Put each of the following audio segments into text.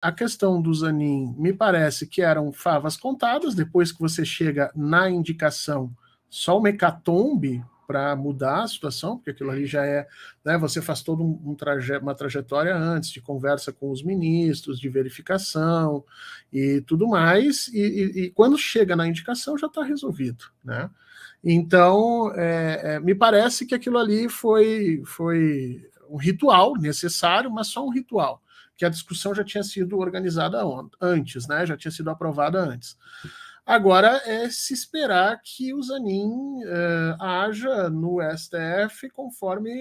a questão do Zanin me parece que eram favas contadas, depois que você chega na indicação, só uma hecatombe para mudar a situação, porque aquilo ali já é, né, você faz toda uma trajetória antes de conversa com os ministros, de verificação e tudo mais, e quando chega na indicação já está resolvido, né? Então, me parece que aquilo ali foi um ritual necessário, mas só um ritual, que a discussão já tinha sido organizada antes, né? Já tinha sido aprovada antes. Agora é se esperar que o Zanin haja no STF conforme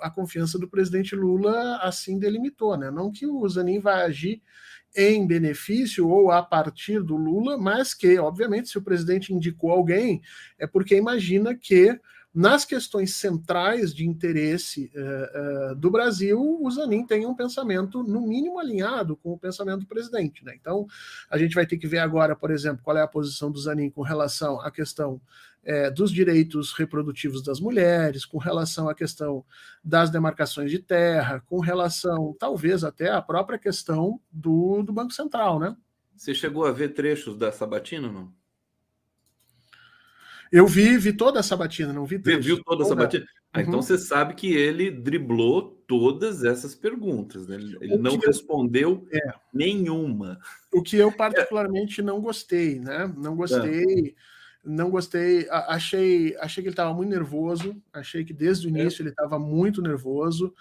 a confiança do presidente Lula assim delimitou, né? Não que o Zanin vai agir em benefício ou a partir do Lula, mas que, obviamente, se o presidente indicou alguém, é porque imagina que nas questões centrais de interesse do Brasil, o Zanin tem um pensamento, no mínimo, alinhado com o pensamento do presidente, né? Então, a gente vai ter que ver agora, por exemplo, qual é a posição do Zanin com relação à questão dos direitos reprodutivos das mulheres, com relação à questão das demarcações de terra, com relação, talvez, até à própria questão do Banco Central, né? Você chegou a ver trechos da sabatina, não? Eu vi toda a sabatina, não vi trechos. Viu toda a sabatina? Ah, então você sabe que ele driblou todas essas perguntas, né? Ele não respondeu nenhuma. O que eu particularmente não gostei, né? Não gostei. Achei que ele estava muito nervoso. Achei que desde o início ele estava muito nervoso.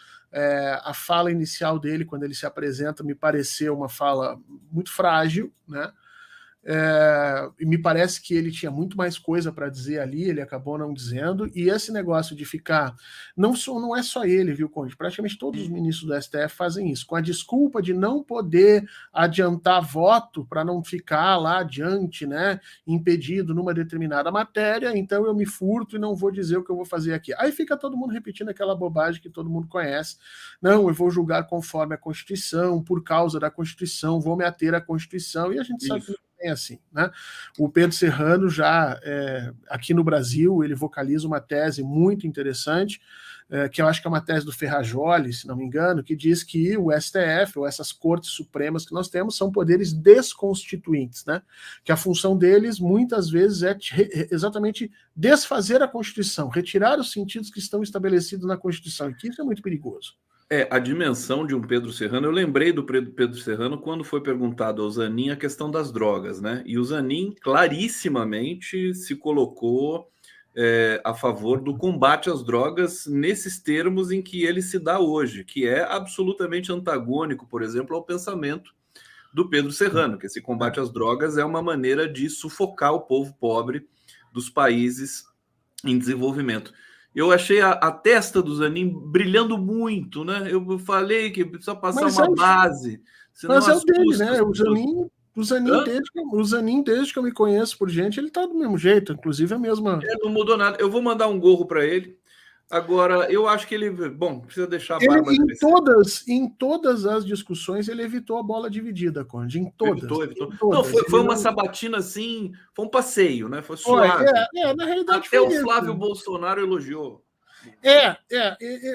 A fala inicial dele, quando ele se apresenta, me pareceu uma fala muito frágil, né? E me parece que ele tinha muito mais coisa para dizer ali, ele acabou não dizendo, e esse negócio de ficar, não é só ele, viu, Conde? Praticamente todos os ministros do STF fazem isso, com a desculpa de não poder adiantar voto para não ficar lá adiante, né, impedido numa determinada matéria, então eu me furto e não vou dizer o que eu vou fazer aqui. Aí fica todo mundo repetindo aquela bobagem que todo mundo conhece. Não, eu vou julgar conforme a Constituição, por causa da Constituição, vou me ater à Constituição, e a gente sabe que é assim, né? O Pedro Serrano já aqui no Brasil ele vocaliza uma tese muito interessante, que eu acho que é uma tese do Ferrajoli, se não me engano, que diz que o STF ou essas cortes supremas que nós temos são poderes desconstituintes, né? Que a função deles muitas vezes é exatamente desfazer a Constituição, retirar os sentidos que estão estabelecidos na Constituição, e que isso é muito perigoso. A dimensão de um Pedro Serrano, eu lembrei do Pedro Serrano quando foi perguntado ao Zanin a questão das drogas, né? E o Zanin clarissimamente se colocou a favor do combate às drogas nesses termos em que ele se dá hoje, que é absolutamente antagônico, por exemplo, ao pensamento do Pedro Serrano, que esse combate às drogas é uma maneira de sufocar o povo pobre dos países em desenvolvimento. Eu achei a testa do Zanin brilhando muito, né? Eu falei que precisa passar uma base. Mas é o dele, né? O Zanin, desde que eu me conheço por gente, ele tá do mesmo jeito, inclusive a mesma. Não mudou nada. Eu vou mandar um gorro para ele. Agora, eu acho que ele, precisa deixar a barba em todas as discussões, ele evitou a bola dividida, Conde. Em todas. Evitou. Não, foi uma sabatina assim, foi um passeio, né? Foi suave. Na realidade, até o Flávio Bolsonaro elogiou.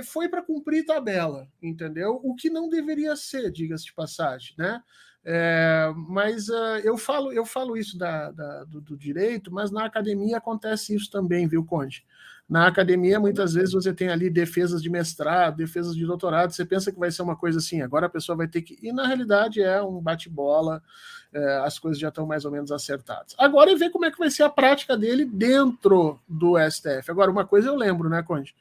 Foi para cumprir tabela, entendeu? O que não deveria ser, diga-se de passagem, né? Mas eu falo isso do direito, mas na academia acontece isso também, viu, Conde? Na academia, muitas vezes, você tem ali defesas de mestrado, defesas de doutorado, você pensa que vai ser uma coisa assim, agora a pessoa vai ter que... E, na realidade, é um bate-bola, as coisas já estão mais ou menos acertadas. Agora é ver como é que vai ser a prática dele dentro do STF. Agora, uma coisa eu lembro, né, Conde?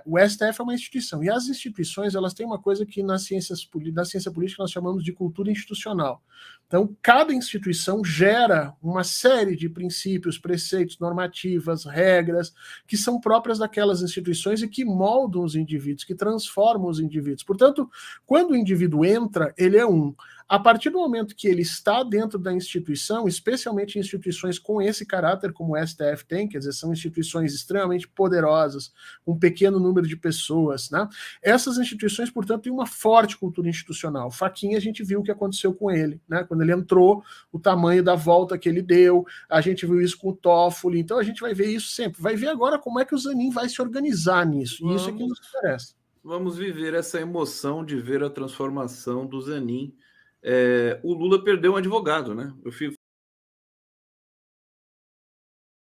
O STF é uma instituição, e as instituições elas têm uma coisa que na ciência política nós chamamos de cultura institucional. Então, cada instituição gera uma série de princípios, preceitos, normativas, regras, que são próprias daquelas instituições e que moldam os indivíduos, que transformam os indivíduos. Portanto, quando o indivíduo entra, ele é um. A partir do momento que ele está dentro da instituição, especialmente instituições com esse caráter como o STF tem, quer dizer, são instituições extremamente poderosas, com um pequeno número de pessoas, né? Essas instituições, portanto, têm uma forte cultura institucional. Fachin, a gente viu o que aconteceu com ele, né? Quando ele entrou, o tamanho da volta que ele deu, a gente viu isso com o Toffoli, então a gente vai ver isso sempre. Vai ver agora como é que o Zanin vai se organizar nisso, e isso é que nos interessa. vamos viver essa emoção de ver a transformação do Zanin. O Lula perdeu um advogado, né? Eu